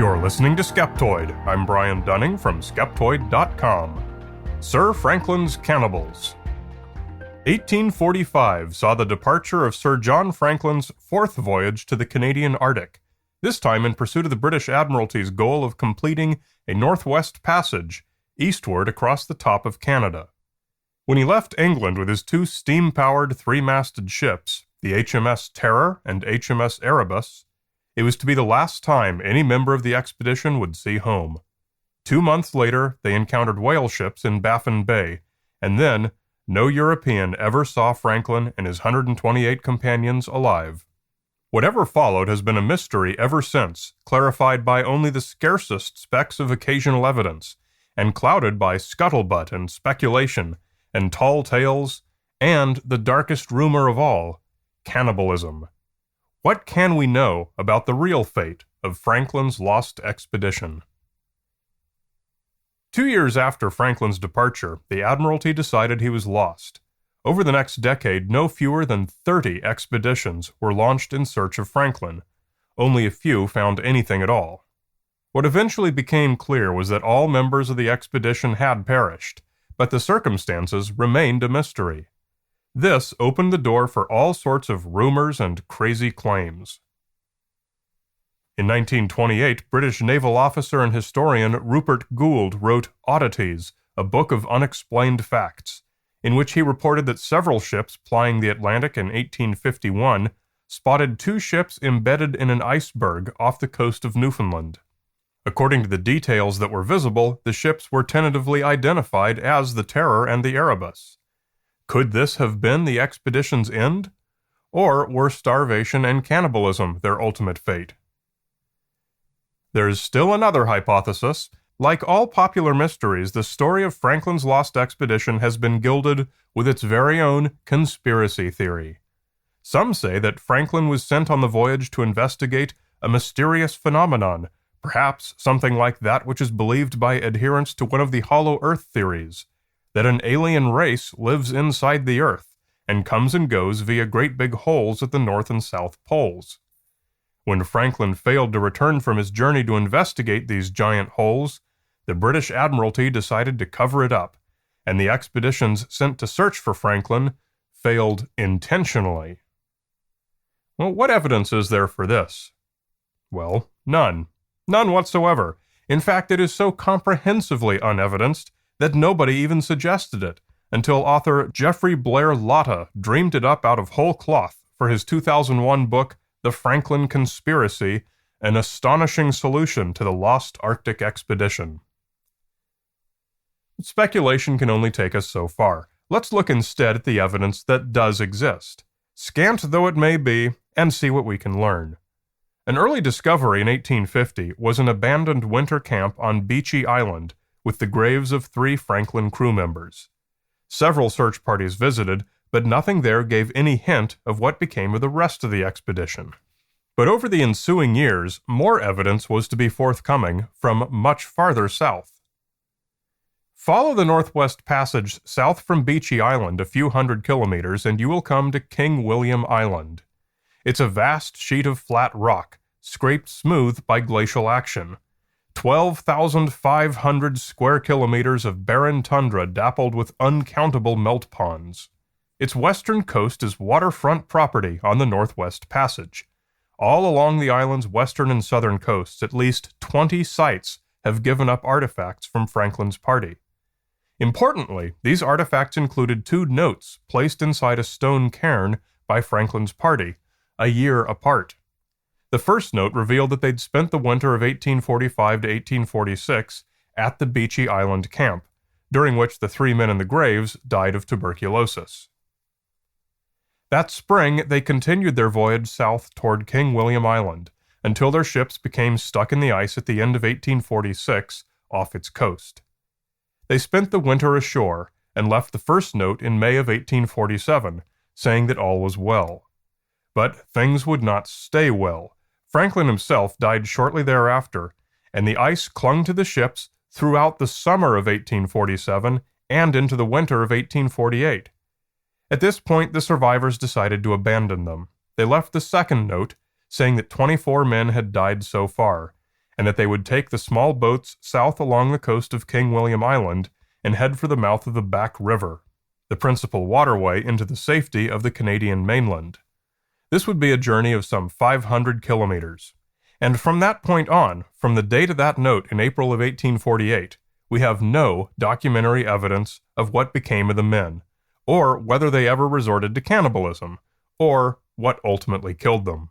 You're listening to Skeptoid. I'm Brian Dunning from Skeptoid.com. Sir Franklin's Cannibals. 1845 saw the departure of Sir John Franklin's fourth voyage to the Canadian Arctic, this time in pursuit of the British Admiralty's goal of completing a northwest passage eastward across the top of Canada. When he left England with his two steam-powered three-masted ships, the HMS Terror and HMS Erebus, it was to be the last time any member of the expedition would see home. 2 months later, they encountered whale ships in Baffin Bay, and then no European ever saw Franklin and his 128 companions alive. Whatever followed has been a mystery ever since, clarified by only the scarcest specks of occasional evidence, and clouded by scuttlebutt and speculation, and tall tales, and the darkest rumor of all, cannibalism. What can we know about the real fate of Franklin's lost expedition? 2 years after Franklin's departure, the Admiralty decided he was lost. Over the next decade, no fewer than 30 expeditions were launched in search of Franklin. Only a few found anything at all. What eventually became clear was that all members of the expedition had perished, but the circumstances remained a mystery. This opened the door for all sorts of rumors and crazy claims. In 1928, British naval officer and historian Rupert Gould wrote Oddities, a book of unexplained facts, in which he reported that several ships plying the Atlantic in 1851 spotted 2 ships embedded in an iceberg off the coast of Newfoundland. According to the details that were visible, the ships were tentatively identified as the Terror and the Erebus. Could this have been the expedition's end? Or were starvation and cannibalism their ultimate fate? There's still another hypothesis. Like all popular mysteries, the story of Franklin's lost expedition has been gilded with its very own conspiracy theory. Some say that Franklin was sent on the voyage to investigate a mysterious phenomenon, perhaps something like that which is believed by adherents to one of the hollow earth theories, that an alien race lives inside the Earth and comes and goes via great big holes at the North and South poles. When Franklin failed to return from his journey to investigate these giant holes, the British Admiralty decided to cover it up, and the expeditions sent to search for Franklin failed intentionally. Well, what evidence is there for this? Well, none. None whatsoever. In fact, it is so comprehensively unevidenced that nobody even suggested it, until author Jeffrey Blair Lotta dreamed it up out of whole cloth for his 2001 book, The Franklin Conspiracy, an astonishing solution to the lost Arctic expedition. Speculation can only take us so far. Let's look instead at the evidence that does exist, scant though it may be, and see what we can learn. An early discovery in 1850 was an abandoned winter camp on Beechey Island, with the graves of 3 Franklin crew members. Several search parties visited, but nothing there gave any hint of what became of the rest of the expedition. But over the ensuing years, more evidence was to be forthcoming from much farther south. Follow the Northwest Passage south from Beechey Island a few hundred kilometers and you will come to King William Island. It's a vast sheet of flat rock, scraped smooth by glacial action. 12,500 square kilometers of barren tundra dappled with uncountable melt ponds. Its western coast is waterfront property on the Northwest Passage. All along the island's western and southern coasts, at least 20 sites have given up artifacts from Franklin's party. Importantly, these artifacts included 2 notes placed inside a stone cairn by Franklin's party, a year apart. The first note revealed that they'd spent the winter of 1845 to 1846 at the Beechey Island camp, during which the 3 men in the graves died of tuberculosis. That spring, they continued their voyage south toward King William Island, until their ships became stuck in the ice at the end of 1846 off its coast. They spent the winter ashore, and left the first note in May of 1847, saying that all was well. But things would not stay well. Franklin himself died shortly thereafter, and the ice clung to the ships throughout the summer of 1847 and into the winter of 1848. At this point, the survivors decided to abandon them. They left the second note, saying that 24 men had died so far, and that they would take the small boats south along the coast of King William Island and head for the mouth of the Back River, the principal waterway into the safety of the Canadian mainland. This would be a journey of some 500 kilometers. And from that point on, from the date of that note in April of 1848, we have no documentary evidence of what became of the men, or whether they ever resorted to cannibalism, or what ultimately killed them.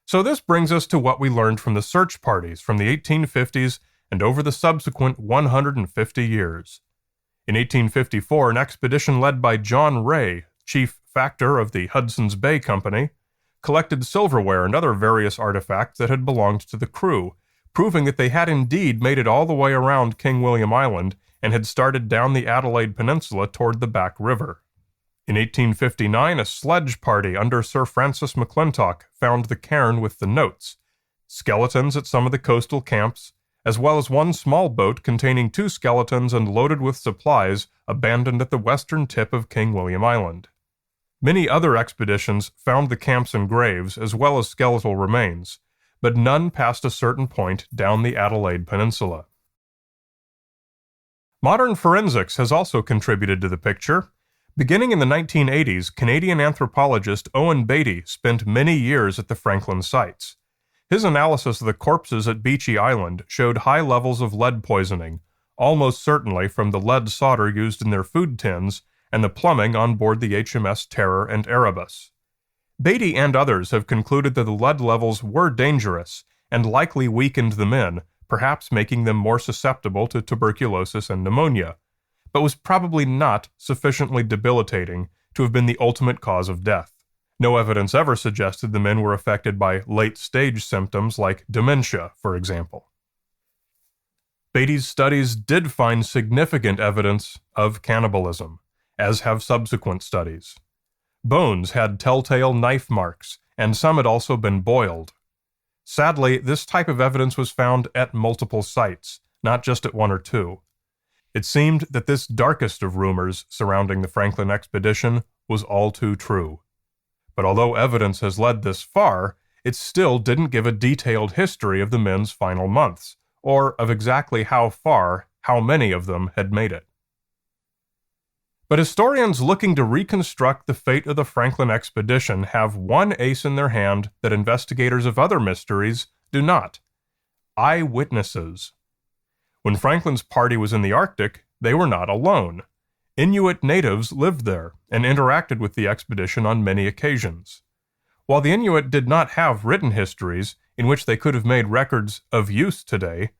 So this brings us to what we learned from the search parties from the 1850s and over the subsequent 150 years. In 1854, an expedition led by John Ray, chief factor of the Hudson's Bay Company, collected silverware and other various artifacts that had belonged to the crew, proving that they had indeed made it all the way around King William Island and had started down the Adelaide Peninsula toward the Back River. In 1859, a sledge party under Sir Francis McClintock found the cairn with the notes, skeletons at some of the coastal camps, as well as one small boat containing 2 skeletons and loaded with supplies abandoned at the western tip of King William Island. Many other expeditions found the camps and graves as well as skeletal remains, but none past a certain point down the Adelaide Peninsula. Modern forensics has also contributed to the picture. Beginning in the 1980s, Canadian anthropologist Owen Beatty spent many years at the Franklin sites. His analysis of the corpses at Beechey Island showed high levels of lead poisoning, almost certainly from the lead solder used in their food tins and the plumbing on board the HMS Terror and Erebus. Beatty and others have concluded that the lead levels were dangerous and likely weakened the men, perhaps making them more susceptible to tuberculosis and pneumonia, but was probably not sufficiently debilitating to have been the ultimate cause of death. No evidence ever suggested the men were affected by late-stage symptoms like dementia, for example. Beatty's studies did find significant evidence of cannibalism, as have subsequent studies. Bones had telltale knife marks, and some had also been boiled. Sadly, this type of evidence was found at multiple sites, not just at 1 or 2. It seemed that this darkest of rumors surrounding the Franklin expedition was all too true. But although evidence has led this far, it still didn't give a detailed history of the men's final months, or of exactly how far, how many of them had made it. But historians looking to reconstruct the fate of the Franklin expedition have one ace in their hand that investigators of other mysteries do not: eyewitnesses. When Franklin's party was in the Arctic, they were not alone. Inuit natives lived there and interacted with the expedition on many occasions. While the Inuit did not have written histories in which they could have made records of use today,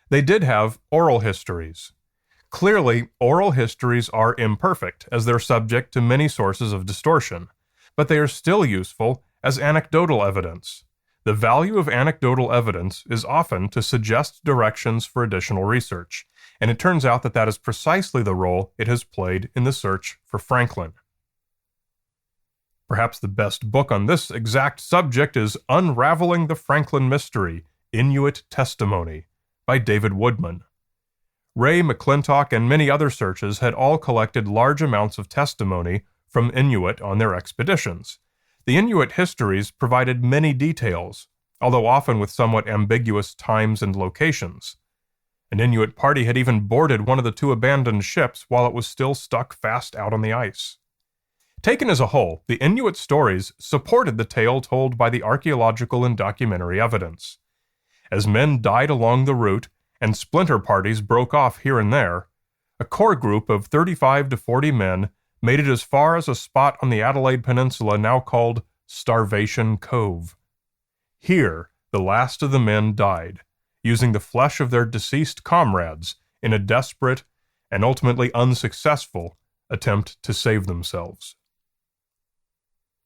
they did have oral histories. Clearly, oral histories are imperfect as they're subject to many sources of distortion, but they are still useful as anecdotal evidence. The value of anecdotal evidence is often to suggest directions for additional research, and it turns out that that is precisely the role it has played in the search for Franklin. Perhaps the best book on this exact subject is Unraveling the Franklin Mystery, Inuit Testimony, by David Woodman. Ray, McClintock, and many other searches had all collected large amounts of testimony from Inuit on their expeditions. The Inuit histories provided many details, although often with somewhat ambiguous times and locations. An Inuit party had even boarded one of the 2 abandoned ships while it was still stuck fast out on the ice. Taken as a whole, the Inuit stories supported the tale told by the archaeological and documentary evidence. As men died along the route and splinter parties broke off here and there, a core group of 35 to 40 men made it as far as a spot on the Adelaide Peninsula now called Starvation Cove. Here, the last of the men died, using the flesh of their deceased comrades in a desperate and ultimately unsuccessful attempt to save themselves.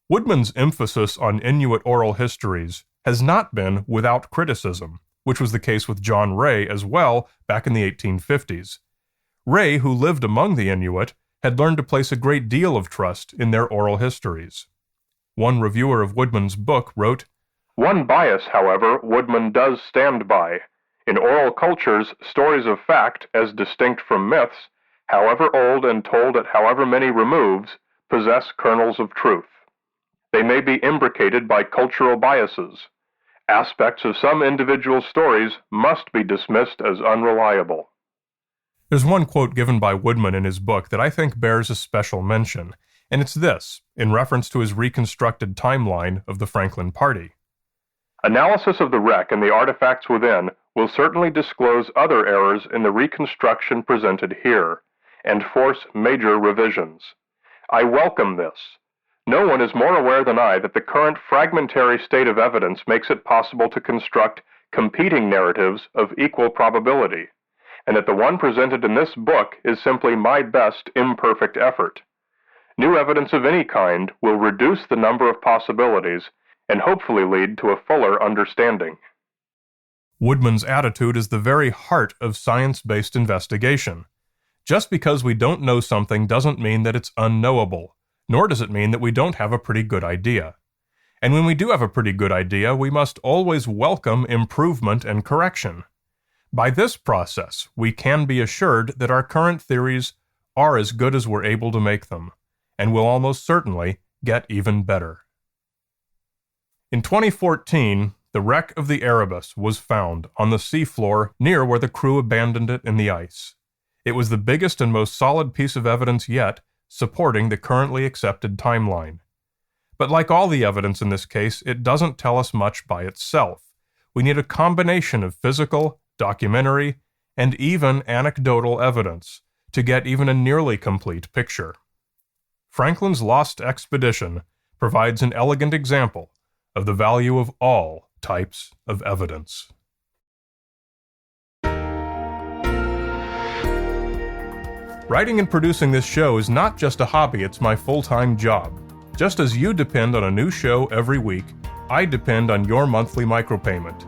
Woodman's emphasis on Inuit oral histories has not been without criticism, which was the case with John Ray as well back in the 1850s. Ray, who lived among the Inuit, had learned to place a great deal of trust in their oral histories. One reviewer of Woodman's book wrote, "One bias, however, Woodman does stand by. In oral cultures, stories of fact, as distinct from myths, however old and told at however many removes, possess kernels of truth. They may be imbricated by cultural biases. Aspects of some individual stories must be dismissed as unreliable. There's one quote given by Woodman in his book that I think bears a special mention, and it's this, in reference to his reconstructed timeline of the Franklin Party. Analysis of the wreck and the artifacts within will certainly disclose other errors in the reconstruction presented here, and force major revisions. I welcome this. No one is more aware than I that the current fragmentary state of evidence makes it possible to construct competing narratives of equal probability, and that the one presented in this book is simply my best imperfect effort. New evidence of any kind will reduce the number of possibilities and hopefully lead to a fuller understanding. Woodman's attitude is the very heart of science-based investigation. Just because we don't know something doesn't mean that it's unknowable, nor does it mean that we don't have a pretty good idea. And when we do have a pretty good idea, we must always welcome improvement and correction. By this process, we can be assured that our current theories are as good as we're able to make them, and will almost certainly get even better. In 2014, the wreck of the Erebus was found on the seafloor near where the crew abandoned it in the ice. It was the biggest and most solid piece of evidence yet supporting the currently accepted timeline. But like all the evidence in this case, it doesn't tell us much by itself. We need a combination of physical, documentary, and even anecdotal evidence to get even a nearly complete picture. Franklin's Lost Expedition provides an elegant example of the value of all types of evidence. Writing and producing this show is not just a hobby, it's my full-time job. Just as you depend on a new show every week, I depend on your monthly micropayment.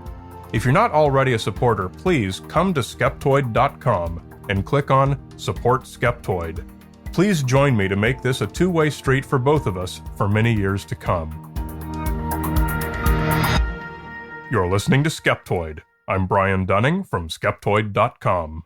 If you're not already a supporter, please come to Skeptoid.com and click on Support Skeptoid. Please join me to make this a two-way street for both of us for many years to come. You're listening to Skeptoid. I'm Brian Dunning from Skeptoid.com.